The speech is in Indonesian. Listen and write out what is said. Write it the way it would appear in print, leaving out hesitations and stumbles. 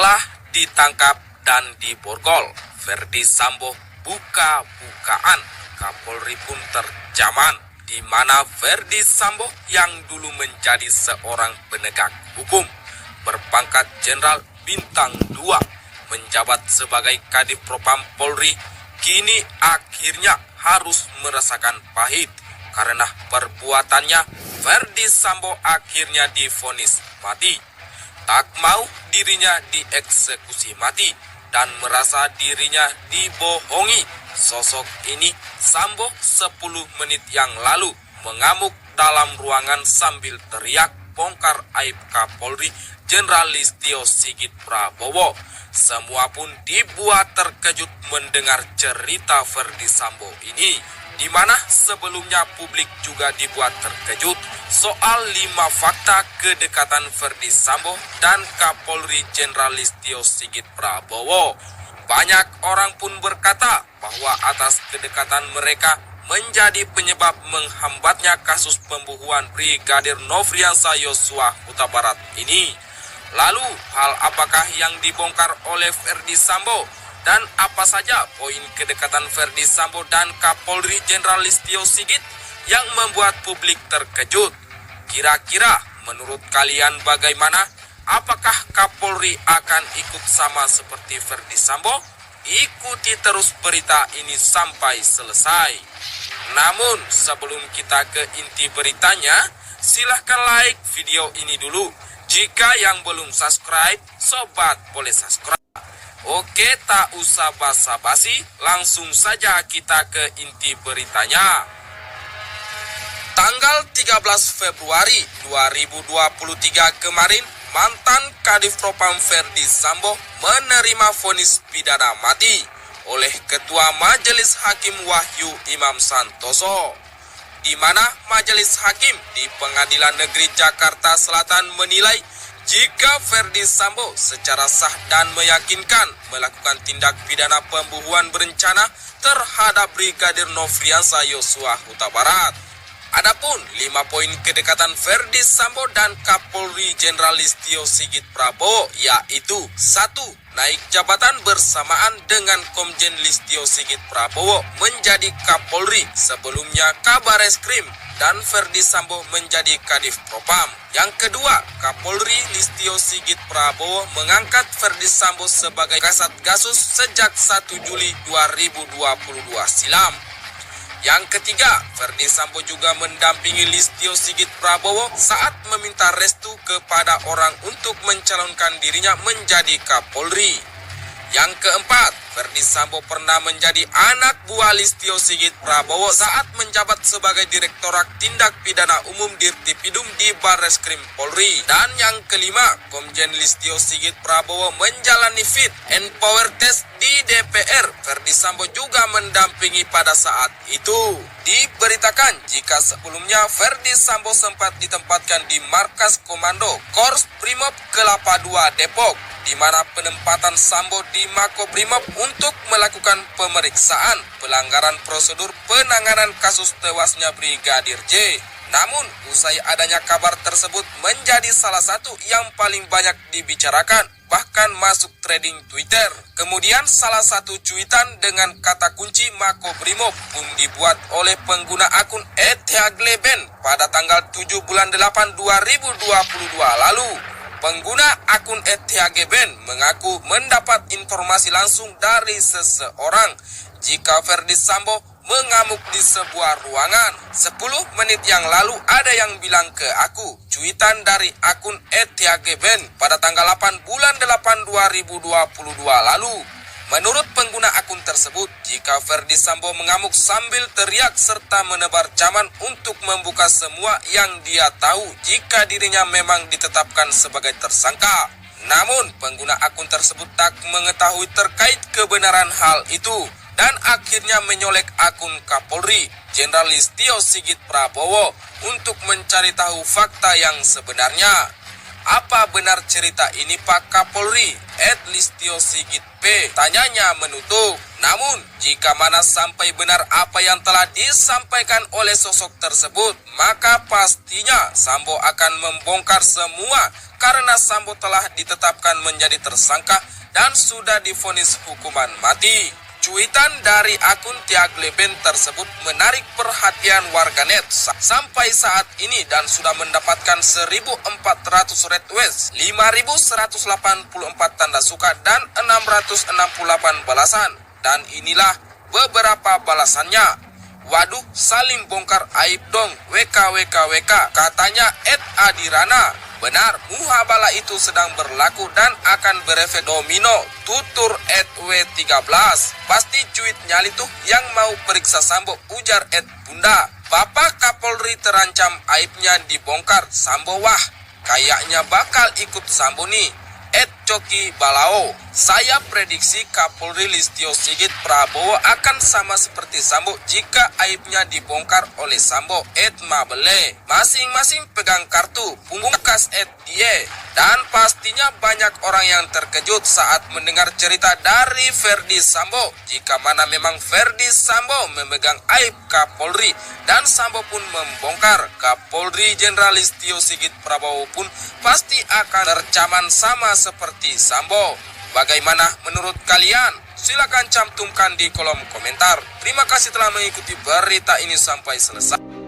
Setelah ditangkap dan diborgol, Ferdi Sambo buka-bukaan. Kapolri pun terjaman, di mana Ferdi Sambo yang dulu menjadi seorang penegak hukum berpangkat Jenderal Bintang 2, menjabat sebagai Kadif Propam Polri, kini akhirnya harus merasakan pahit karena perbuatannya. Ferdi Sambo akhirnya divonis mati. Tak mau dirinya dieksekusi mati dan merasa dirinya dibohongi. Sosok ini Sambo 10 menit yang lalu mengamuk dalam ruangan sambil teriak bongkar aib Kapolri Jenderal Listio Sigit Prabowo. Semua pun dibuat terkejut mendengar cerita Ferdi Sambo ini, di mana sebelumnya publik juga dibuat terkejut soal 5 fakta kedekatan Ferdi Sambo dan Kapolri Jenderal Listio Sigit Prabowo. Banyak orang pun berkata bahwa atas kedekatan mereka menjadi penyebab menghambatnya kasus pembunuhan Brigadir Nofriansah Yosua Huta Barat ini. Lalu, hal apakah yang dibongkar oleh Ferdi Sambo? Dan apa saja poin kedekatan Ferdi Sambo dan Kapolri Jenderal Listio Sigit yang membuat publik terkejut? Kira-kira menurut kalian bagaimana? Apakah Kapolri akan ikut sama seperti Ferdi Sambo? Ikuti terus berita ini sampai selesai. Namun sebelum kita ke inti beritanya, silahkan like video ini dulu. Jika yang belum subscribe, sobat boleh subscribe. Oke, tak usah basa-basi, langsung saja kita ke inti beritanya. Tanggal 13 Februari 2023 kemarin, mantan Kadif Propam Ferdi Sambo menerima vonis pidana mati oleh Ketua Majelis Hakim Wahyu Imam Santoso, di mana Majelis Hakim di Pengadilan Negeri Jakarta Selatan menilai jika Ferdi Sambo secara sah dan meyakinkan melakukan tindak pidana pembunuhan berencana terhadap Brigadir Nofriansah Yosua Huta Barat. Adapun 5 poin kedekatan Ferdi Sambo dan Kapolri Jenderal Listio Sigit Prabowo, yaitu 1. Naik jabatan bersamaan dengan Komjen Listio Sigit Prabowo menjadi Kapolri, sebelumnya Kabareskrim, dan Ferdi Sambo menjadi Kadif Propam. Yang kedua, Kapolri Listio Sigit Prabowo mengangkat Ferdi Sambo sebagai Kasat Gasus sejak 1 Juli 2022 silam. Yang ketiga, Ferdi Sambo juga mendampingi Listio Sigit Prabowo saat meminta restu kepada orang untuk mencalonkan dirinya menjadi Kapolri. Yang keempat, Ferdi Sambo pernah menjadi anak buah Listio Sigit Prabowo saat menjabat sebagai Direktorat Tindak Pidana Umum Dirtipidum di Barreskrim Polri. Dan yang kelima, Komjen Listio Sigit Prabowo menjalani fit and power test di DPR. Ferdi Sambo juga mendampingi pada saat itu. Diberitakan jika sebelumnya Ferdi Sambo sempat ditempatkan di markas komando Korps Brimob Kelapa II Depok, di mana penempatan Sambo di Makobrimob untuk melakukan pemeriksaan pelanggaran prosedur penanganan kasus tewasnya Brigadir J. Namun, usai adanya kabar tersebut menjadi salah satu yang paling banyak dibicarakan, bahkan masuk trending Twitter. Kemudian salah satu cuitan dengan kata kunci Makobrimob pun dibuat oleh pengguna akun @hagleben pada tanggal 7 bulan 8 2022 lalu. Pengguna akun @hagleben mengaku mendapat informasi langsung dari seseorang jika Ferdi Sambo mengamuk di sebuah ruangan. 10 menit yang lalu ada yang bilang ke aku, cuitan dari akun @hagleben pada tanggal 8 bulan 8 2022 lalu. Menurut pengguna akun tersebut, jika Ferdi Sambo mengamuk sambil teriak serta menebar caman untuk membuka semua yang dia tahu jika dirinya memang ditetapkan sebagai tersangka. Namun, pengguna akun tersebut tak mengetahui terkait kebenaran hal itu dan akhirnya menyolek akun Kapolri Jenderal Listio Sigit Prabowo untuk mencari tahu fakta yang sebenarnya. Apa benar cerita ini Pak Kapolri? Listio Sigit P. Tanyanya menutup. Namun, jika mana sampai benar apa yang telah disampaikan oleh sosok tersebut, maka pastinya Sambo akan membongkar semua karena Sambo telah ditetapkan menjadi tersangka dan sudah divonis hukuman mati. Cuitan dari akun Tiag Leben tersebut menarik perhatian warganet sampai saat ini dan sudah mendapatkan 1.400 retweets, 5.184 tanda suka dan 668 balasan. Dan inilah beberapa balasannya. Waduh, saling bongkar aib dong, WKWKWK, katanya Adirana. Benar, muhabala itu sedang berlaku dan akan berefek domino, tutur W13. Pasti cuit nyali tuh yang mau periksa Sambo, ujar Bunda. Bapak Kapolri terancam aibnya dibongkar Sambo, wah kayaknya bakal ikut Sambo nih. Coki Balao, saya prediksi Kapolri Listio Sigit Prabowo akan sama seperti Sambo jika aibnya dibongkar oleh Sambo. Mabele, masing-masing pegang kartu punggung kas die. Dan pastinya banyak orang yang terkejut saat mendengar cerita dari Ferdi Sambo. Jika mana memang Ferdi Sambo memegang aib Kapolri dan Sambo pun membongkar, Kapolri Jenderal Listio Sigit Prabowo pun pasti akan tercaman sama seperti Sambo. Bagaimana menurut kalian? Silakan cantumkan di kolom komentar. Terima kasih telah mengikuti berita ini sampai selesai.